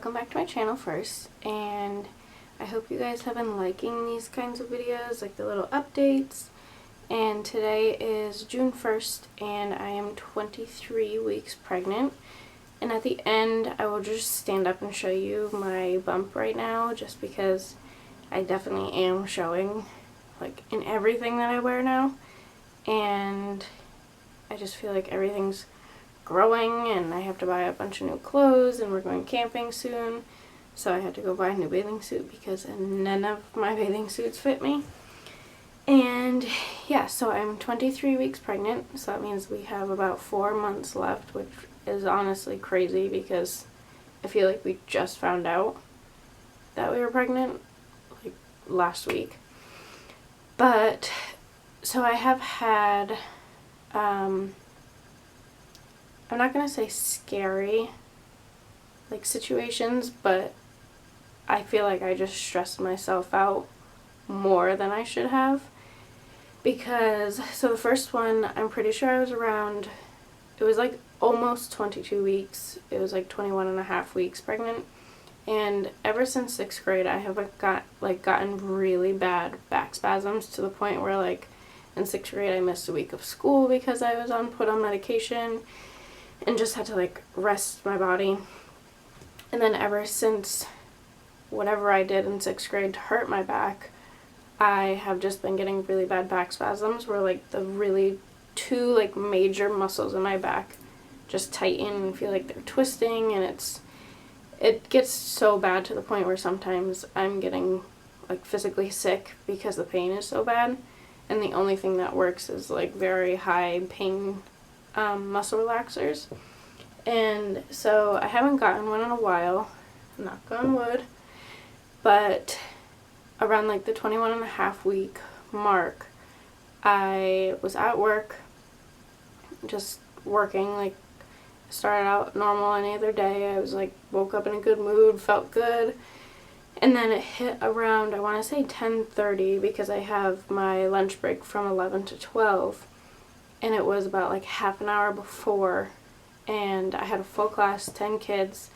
welcome back to my channel first, and I hope you guys have been liking these kinds of videos, like the little updates. And today is June 1st and I am 23 weeks pregnant, and at the end I will just stand up and show you my bump right now, just because I definitely am showing like in everything that I wear now, and I just feel like everything's growing and I have to buy a bunch of new clothes, and we're going camping soon, so I had to go buy a new bathing suit because none of my bathing suits fit me. And yeah, so I'm 23 weeks pregnant, so that means we have about 4 months left, which is honestly crazy because I feel like we just found out that we were pregnant like last week. But so I have had I'm not going to say scary, like, situations, but I feel like I just stressed myself out more than I should have. Because, so the first one, I'm pretty sure I was around, it was like almost 22 weeks. It was like 21 and a half weeks pregnant. And ever since 6th grade, I have gotten really bad back spasms, to the point where, like, in 6th grade I missed a week of school because I was put on medication and just had to like rest my body. And then ever since whatever I did in 6th grade to hurt my back, I have just been getting really bad back spasms where like the really two like major muscles in my back just tighten and feel like they're twisting, and it gets so bad to the point where sometimes I'm getting like physically sick because the pain is so bad, and the only thing that works is like very high pain muscle relaxers. And so I haven't gotten one in a while, knock on wood, but around like the 21 and a half week mark, I was at work, just working, like started out normal any other day. I was like, woke up in a good mood, felt good, and then it hit around, I want to say 10:30, because I have my lunch break from 11 to 12, and it was about like half an hour before, and I had a full class, 10 kids,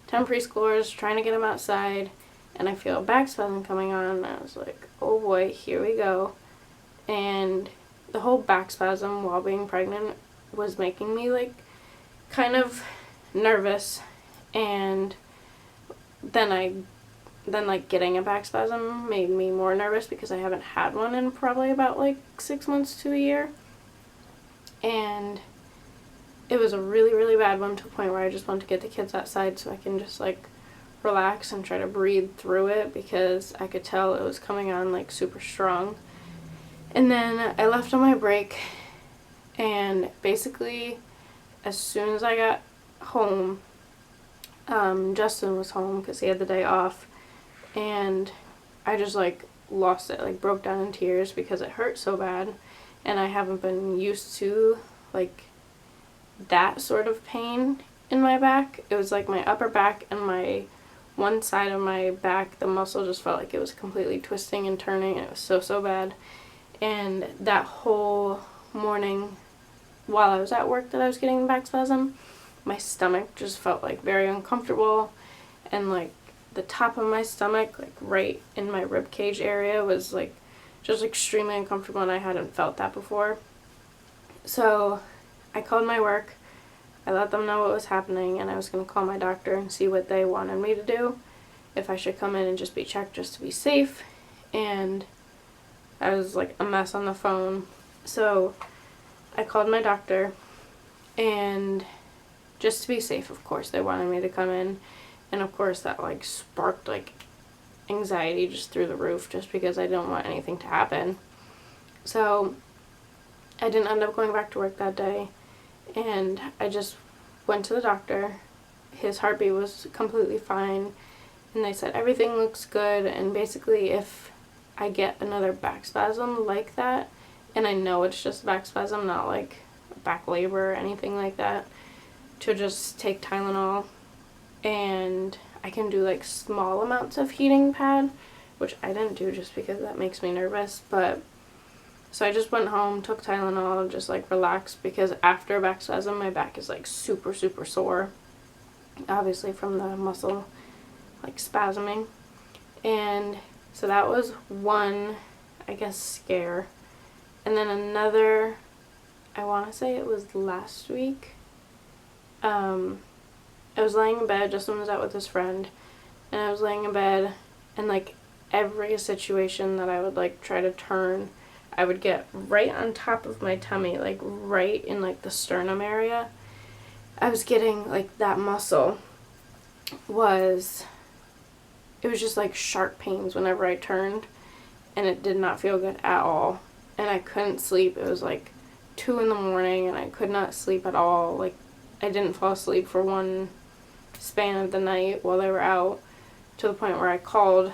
10 preschoolers, trying to get them outside, and I feel a back spasm coming on, and I was like, oh boy, here we go. And the whole back spasm while being pregnant was making me like kind of nervous, and then like getting a back spasm made me more nervous because I haven't had one in probably about like 6 months to a year. And it was a really, really bad one, to a point where I just wanted to get the kids outside so I can just like relax and try to breathe through it, because I could tell it was coming on like super strong. And then I left on my break, and basically as soon as I got home, Justin was home because he had the day off, and I just like lost it, like broke down in tears because it hurt so bad, and I haven't been used to like that sort of pain in my back. It was like my upper back and my one side of my back, the muscle just felt like it was completely twisting and turning, and it was so bad. And that whole morning while I was at work that I was getting back spasm, my stomach just felt like very uncomfortable, and like the top of my stomach, like right in my rib cage area, was like just extremely uncomfortable, and I hadn't felt that before. So I called my work, I let them know what was happening, and I was going to call my doctor and see what they wanted me to do, if I should come in and just be checked just to be safe. And I was like a mess on the phone, so I called my doctor, and just to be safe, of course, they wanted me to come in, and of course that like sparked like anxiety just through the roof, just because I didn't want anything to happen. So I didn't end up going back to work that day, and I just went to the doctor. His heartbeat was completely fine, and they said everything looks good, and basically if I get another back spasm like that, and I know it's just back spasm, not like back labor or anything like that, to just take Tylenol, and I can do like small amounts of heating pad, which I didn't do just because that makes me nervous. But so I just went home, took Tylenol, just like relaxed, because after a back spasm my back is like super sore, obviously from the muscle like spasming. And so that was one, I guess, scare. And then another, I want to say it was last week. I was laying in bed, Justin was out with his friend, and I was laying in bed, and like every situation that I would like try to turn, I would get right on top of my tummy, like right in like the sternum area. I was getting like that muscle was, it was just like sharp pains whenever I turned, and it did not feel good at all. And I couldn't sleep. It was like 2 in the morning and I could not sleep at all. Like I didn't fall asleep for one span of the night while they were out, to the point where I called,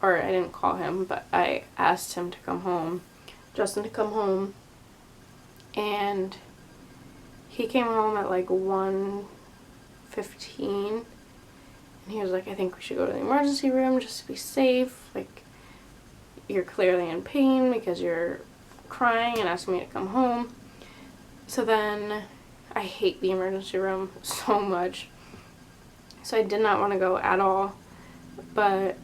or I didn't call him, but I asked him to come home, Justin to come home, and he came home at like 1:15, and he was like, I think we should go to the emergency room just to be safe, like you're clearly in pain because you're crying, and asking me to come home. So then I hate the emergency room so much. So I did not want to go at all, but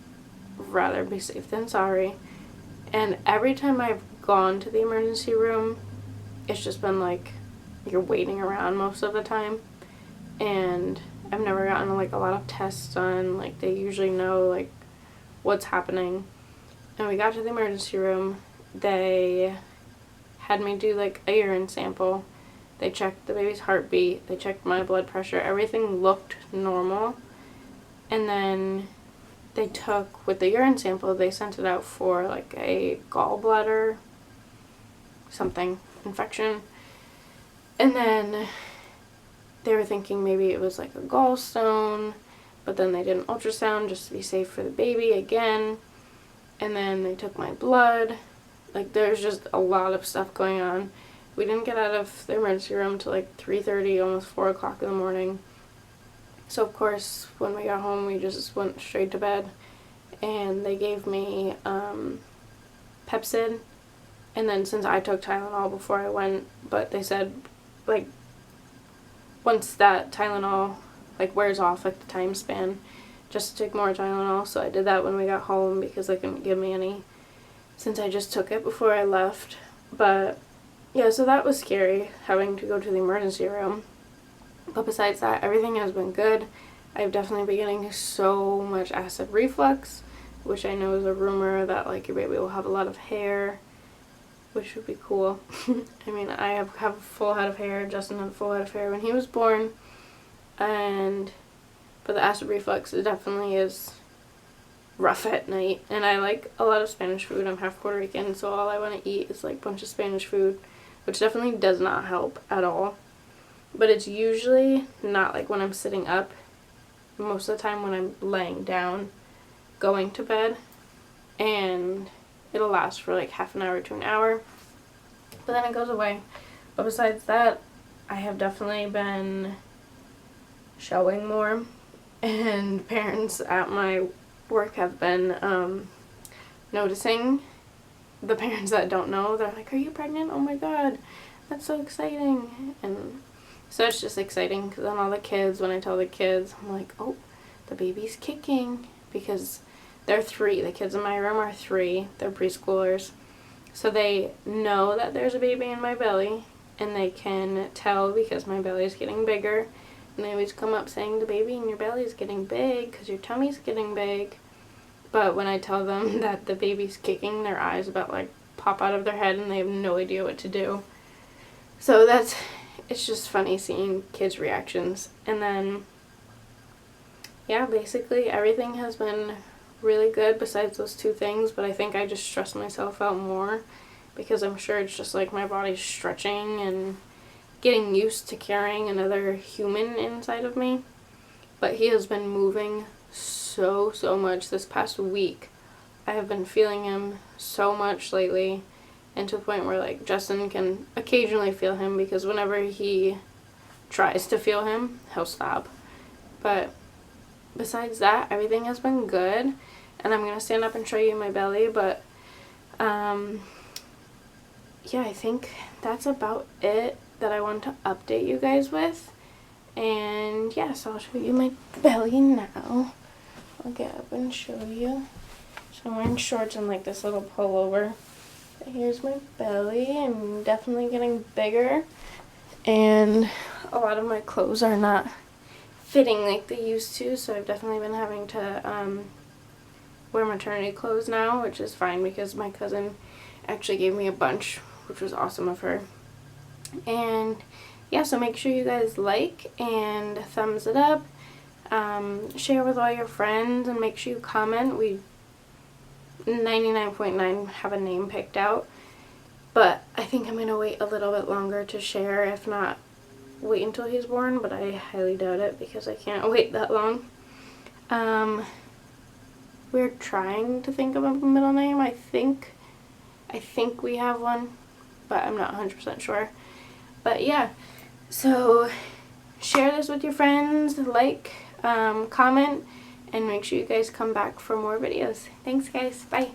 rather be safe than sorry. And every time I've gone to the emergency room, it's just been like you're waiting around most of the time. And I've never gotten like a lot of tests done. Like they usually know like what's happening. And we got to the emergency room. They had me do like a urine sample. They checked the baby's heartbeat, they checked my blood pressure, everything looked normal. And then they took, with the urine sample, they sent it out for like a gallbladder something infection. And then they were thinking maybe it was like a gallstone, but then they did an ultrasound just to be safe for the baby again. And then they took my blood. Like there's just a lot of stuff going on. We didn't get out of the emergency room till like 3:30, almost 4 o'clock in the morning. So of course, when we got home, we just went straight to bed. And they gave me Pepsid. And then since I took Tylenol before I went, but they said like once that Tylenol like wears off, like the time span, just to take more Tylenol. So I did that when we got home because they couldn't give me any since I just took it before I left. But yeah, so that was scary, having to go to the emergency room. But besides that, everything has been good. I've definitely been getting so much acid reflux, which I know is a rumor that like your baby will have a lot of hair, which would be cool. I mean, I have a full head of hair. Justin had a full head of hair when he was born. But the acid reflux, it definitely is rough at night. And I like a lot of Spanish food. I'm half Puerto Rican, so all I want to eat is like a bunch of Spanish food, which definitely does not help at all. But it's usually not like when I'm sitting up. Most of the time when I'm laying down, going to bed, and it'll last for like half an hour to an hour, but then it goes away. But besides that, I have definitely been showing more, and parents at my work have been noticing. The parents that don't know, they're like, are you pregnant? Oh my god, that's so exciting. And so it's just exciting because then all the kids, when I tell the kids, I'm like, oh, the baby's kicking, because they're 3. The kids in my room are 3. They're preschoolers. So they know that there's a baby in my belly, and they can tell because my belly is getting bigger. And they always come up saying, the baby in your belly is getting big because your tummy's getting big. But when I tell them that the baby's kicking, their eyes about like pop out of their head and they have no idea what to do. So it's just funny seeing kids' reactions. And then, yeah, basically everything has been really good besides those 2 things, but I think I just stressed myself out more because I'm sure it's just like my body's stretching and getting used to carrying another human inside of me. But he has been moving so much this past week. I have been feeling him so much lately, and to the point where like Justin can occasionally feel him because whenever he tries to feel him, he'll stop. But besides that, everything has been good, and I'm gonna stand up and show you my belly. But yeah, I think that's about it that I want to update you guys with. And yeah, so I'll show you my belly now. I'll get up and show you. So I'm wearing shorts and like this little pullover. Here's my belly. I'm definitely getting bigger, and a lot of my clothes are not fitting like they used to, so I've definitely been having to wear maternity clothes now, which is fine because my cousin actually gave me a bunch, which was awesome of her. And yeah, so make sure you guys like and thumbs it up, share with all your friends, and make sure you comment. We 99.9 have a name picked out, but I think I'm gonna wait a little bit longer to share, if not wait until he's born, but I highly doubt it because I can't wait that long. We're trying to think of a middle name. I think we have one, but I'm not 100% sure. But yeah, so share this with your friends, like, comment, and make sure you guys come back for more videos. Thanks guys, bye.